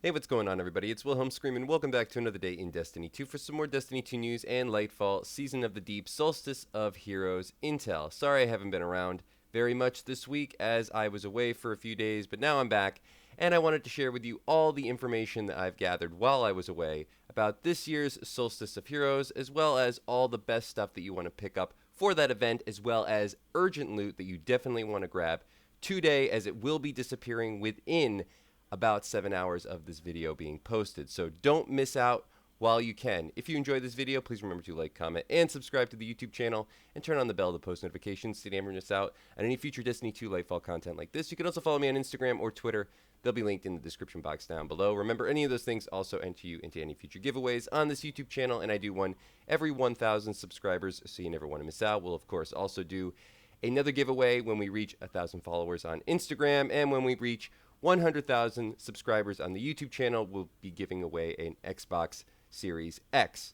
Hey, what's going on, everybody? It's Wilhelm Scream, welcome back to another day in Destiny 2 for some more Destiny 2 news and Lightfall, Season of the Deep, Solstice of Heroes intel. Sorry I haven't been around very much this week as I was away for a few days, but now I'm back, and I wanted to share with you all the information that I've gathered while I was away about this year's Solstice of Heroes, as well as all the best stuff that you want to pick up for that event, as well as urgent loot that you definitely want to grab today, as it will be disappearing within about 7 hours of this video being posted. So don't miss out while you can. If you enjoyed this video, please remember to like, comment, and subscribe to the YouTube channel, and turn on the bell to post notifications so you never miss out on any future Destiny 2 Lightfall content like this. You can also follow me on Instagram or Twitter. They'll be linked in the description box down below. Remember, any of those things also enter you into any future giveaways on this YouTube channel, and I do one every 1,000 subscribers, so you never want to miss out. We'll, of course, also do another giveaway when we reach 1,000 followers on Instagram, and when we reach 100,000 subscribers on the YouTube channel, we'll be giving away an Xbox Series X.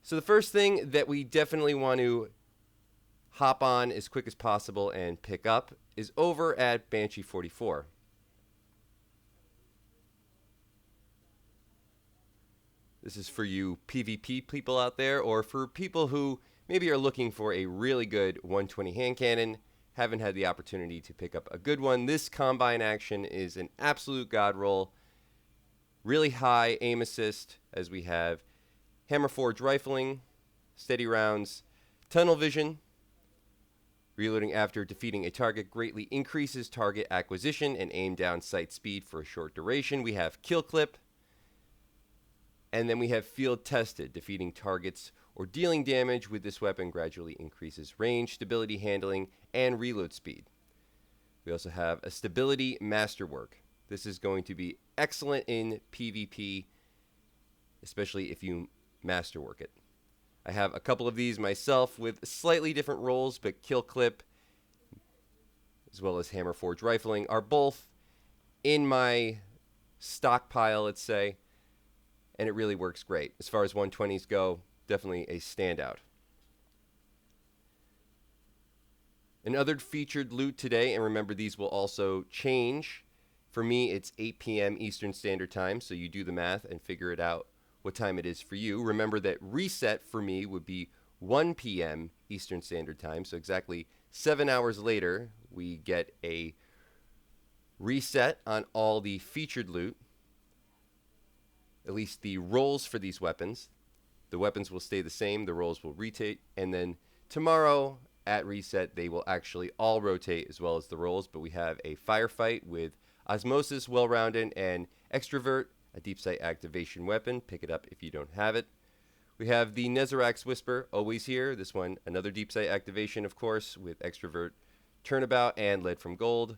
So the first thing that we definitely want to hop on as quick as possible and pick up is over at Banshee 44. This is for you PvP people out there, or for people who maybe are looking for a really good 120 hand cannon, haven't had the opportunity to pick up a good one. This combine action is an absolute god roll. Really high aim assist, as we have hammer forge rifling, steady rounds, tunnel vision. Reloading after defeating a target greatly increases target acquisition and aim down sight speed for a short duration. We have kill clip. And then we have field tested. Defeating targets or dealing damage with this weapon gradually increases range, stability, handling, and reload speed. We also have a stability masterwork. This is going to be excellent in PvP, especially if you masterwork it. I have a couple of these myself with slightly different roles, but kill clip as well as hammer forge rifling are both in my stockpile, let's say, and it really works great. As far as 120s go, definitely a standout. Another featured loot today, and remember these will also change. For me, it's 8 p.m. Eastern Standard Time, so you do the math and figure it out what time it is for you. Remember that reset for me would be 1 p.m. Eastern Standard Time, so exactly 7 hours later, we get a reset on all the featured loot, at least the rolls for these weapons. The weapons will stay the same, the rolls will rotate, and then tomorrow at reset, they will actually all rotate as well as the rolls, but we have a firefight with Osmosis, Well-Rounded, and Extrovert, a deep sight activation weapon. Pick it up if you don't have it. We have the Nezarac's Whisper, always here. This one, another deep sight activation, of course, with Extrovert, Turnabout, and Lead from Gold.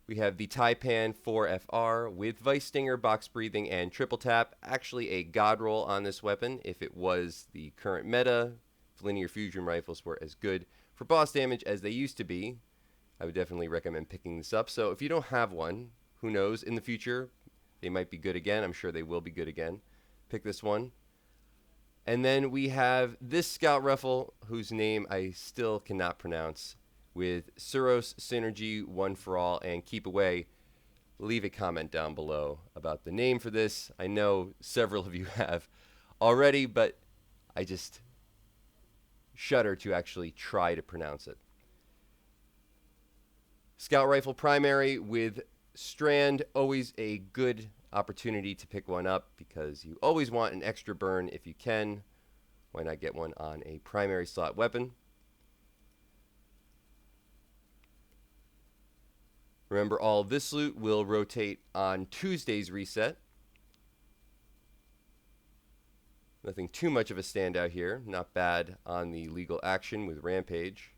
We have the Taipan 4FR with Vice Stinger, Box Breathing, and Triple Tap. Actually a god roll on this weapon. If it was the current meta, if linear fusion rifles were as good for boss damage as they used to be, I would definitely recommend picking this up. So if you don't have one, who knows, in the future, they might be good again. I'm sure they will be good again. Pick this one. And then we have this Scout Rifle, whose name I still cannot pronounce, with Suros, Synergy, One for All, and Keep Away. Leave a comment down below about the name for this. I know several of you have already, but I just shudder to actually try to pronounce it. Scout Rifle Primary with Strand, always a good opportunity to pick one up because you always want an extra burn if you can. Why not get one on a primary slot weapon? Remember, all of this loot will rotate on Tuesday's reset. Nothing too much of a standout here. Not bad on the legal action with Rampage.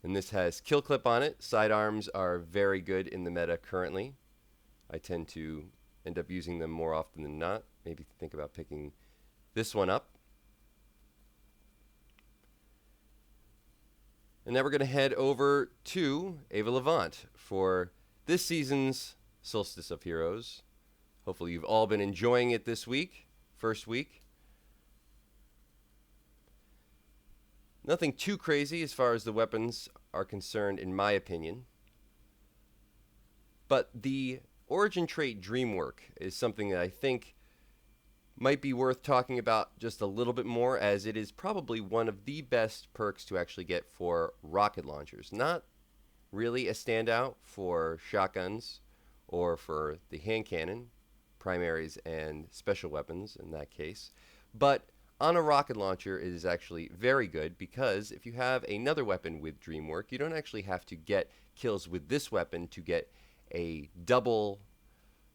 And this has kill clip on it. Sidearms are very good in the meta currently. I tend to end up using them more often than not. Maybe think about picking this one up. And now we're going to head over to Ava Levante for this season's Solstice of Heroes. Hopefully you've all been enjoying it this week, first week. Nothing too crazy as far as the weapons are concerned, in my opinion. But the origin trait Dreamwork is something that I think might be worth talking about just a little bit more, as it is probably one of the best perks to actually get for rocket launchers. Not really a standout for shotguns or for the hand cannon, primaries and special weapons in that case. But on a rocket launcher, it is actually very good because if you have another weapon with Dreamwork, you don't actually have to get kills with this weapon to get a double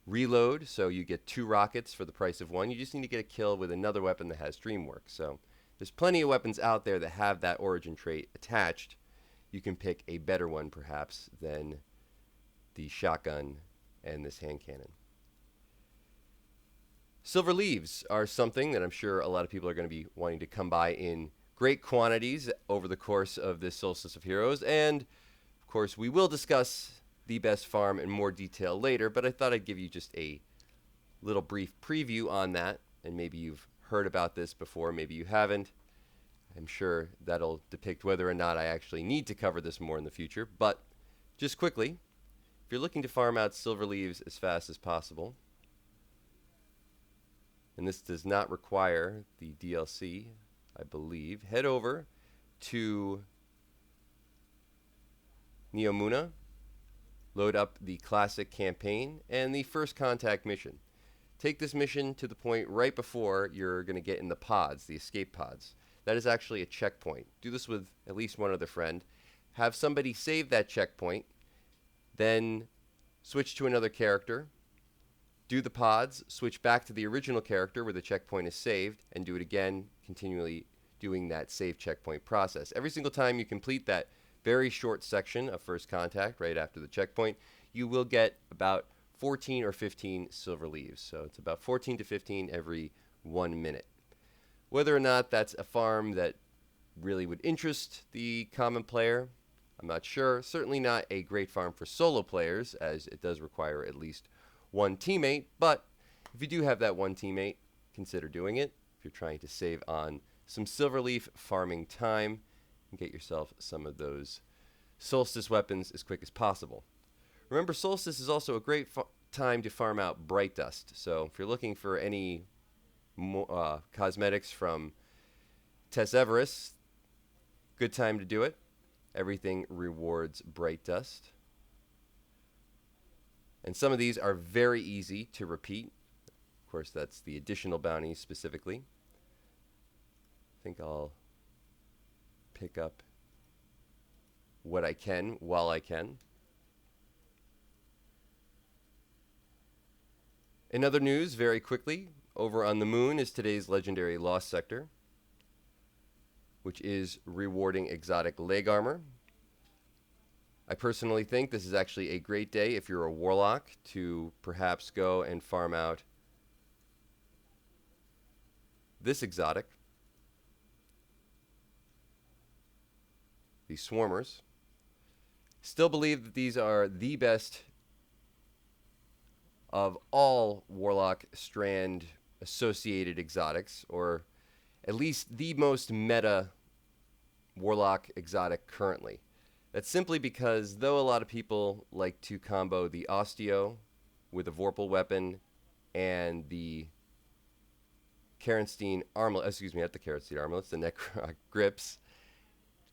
reload. So you get 2 rockets for the price of 1. You just need to get a kill with another weapon that has Dreamwork. So there's plenty of weapons out there that have that origin trait attached. You can pick a better one perhaps than the shotgun and this hand cannon. Silver leaves are something that I'm sure a lot of people are going to be wanting to come by in great quantities over the course of this Solstice of Heroes. And, of course, we will discuss the best farm in more detail later, but I thought I'd give you just a little brief preview on that. And maybe you've heard about this before, maybe you haven't. I'm sure that'll depict whether or not I actually need to cover this more in the future. But just quickly, if you're looking to farm out silver leaves as fast as possible, and this does not require the DLC, I believe, head over to Neomuna, load up the classic campaign and the first contact mission. Take this mission to the point right before you're going to get in the pods, the escape pods. That is actually a checkpoint. Do this with at least one other friend. Have somebody save that checkpoint, then switch to another character, do the pods, switch back to the original character where the checkpoint is saved, and do it again, continually doing that save checkpoint process. Every single time you complete that very short section of first contact right after the checkpoint, you will get about 14 or 15 silver leaves. So it's about 14 to 15 every 1 minute. Whether or not that's a farm that really would interest the common player, I'm not sure. Certainly not a great farm for solo players, as it does require at least 1 teammate. But if you do have that 1 teammate, consider doing it. If you're trying to save on some silverleaf farming time and get yourself some of those Solstice weapons as quick as possible. Remember, Solstice is also a great time to farm out Bright Dust. So if you're looking for any cosmetics from Tess Everest, good time to do it. Everything rewards Bright Dust. And some of these are very easy to repeat. Of course, that's the additional bounties specifically. I think I'll pick up what I can while I can. In other news, very quickly, over on the moon is today's legendary Lost Sector, which is rewarding exotic leg armor. I personally think this is actually a great day if you're a warlock to perhaps go and farm out this exotic, the Swarmers. Still believe that these are the best of all Warlock Strand associated exotics, or at least the most meta Warlock exotic currently. That's simply because though a lot of people like to combo the Osteo with a Vorpal weapon and the Kerenstein armlet, not the Kerenstein armlets, the Necroc grips,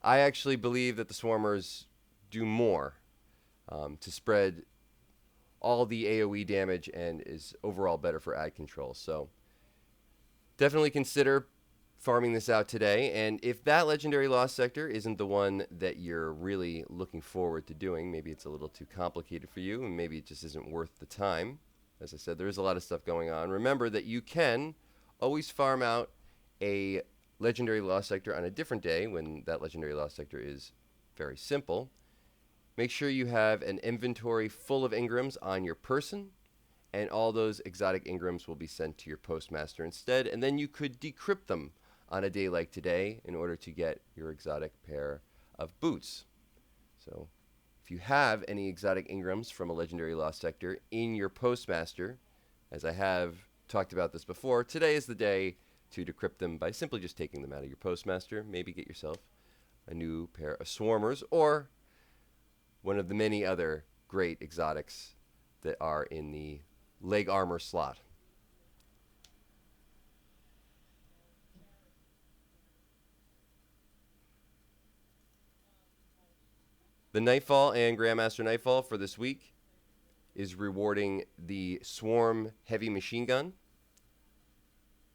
I actually believe that the Swarmers do more to spread all the AoE damage and is overall better for ad control. So definitely consider farming this out today. And if that legendary Lost Sector isn't the one that you're really looking forward to doing, maybe it's a little too complicated for you and maybe it just isn't worth the time. As I said, there is a lot of stuff going on. Remember that you can always farm out a legendary Lost Sector on a different day when that legendary Lost Sector is very simple. Make sure you have an inventory full of engrams on your person, and all those exotic engrams will be sent to your postmaster instead, and then you could decrypt them on a day like today in order to get your exotic pair of boots. So if you have any exotic engrams from a legendary Lost Sector in your postmaster, as I have talked about this before, today is the day to decrypt them by simply just taking them out of your postmaster. Maybe get yourself a new pair of Swarmers or one of the many other great exotics that are in the leg armor slot. The Nightfall and Grandmaster Nightfall for this week is rewarding the Swarm Heavy Machine Gun,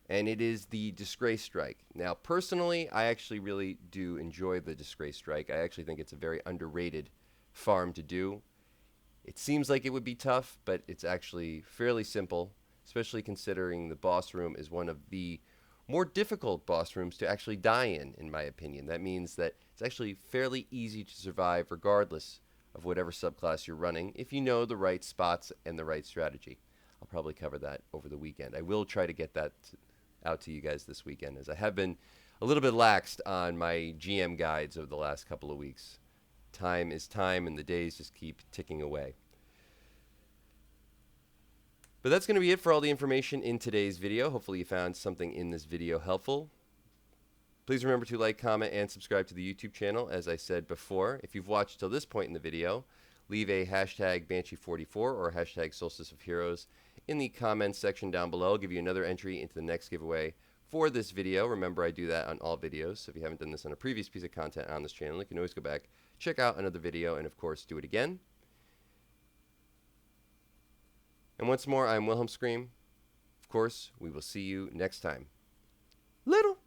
and it is the Disgrace Strike. Now, personally, I actually really do enjoy the Disgrace Strike. I actually think it's a very underrated farm to do. It seems like it would be tough, but it's actually fairly simple, especially considering the boss room is one of the more difficult boss rooms to actually die in my opinion. That means that it's actually fairly easy to survive regardless of whatever subclass you're running if you know the right spots and the right strategy. I'll probably cover that over the weekend. I will try to get that out to you guys this weekend, as I have been a little bit laxed on my GM guides over the last couple of weeks. Time is time, and the days just keep ticking away. But that's going to be it for all the information in today's video. Hopefully you found something in this video helpful. Please remember to like, comment, and subscribe to the YouTube channel, as I said before. If you've watched till this point in the video, leave a hashtag Banshee44 or hashtag Solstice of Heroes in the comments section down below. I'll give you another entry into the next giveaway for this video. Remember, I do that on all videos, so if you haven't done this on a previous piece of content on this channel, you can always go back, check out another video, and of course, do it again. And once more, I'm Wilhelm Scream. Of course, we will see you next time. Little.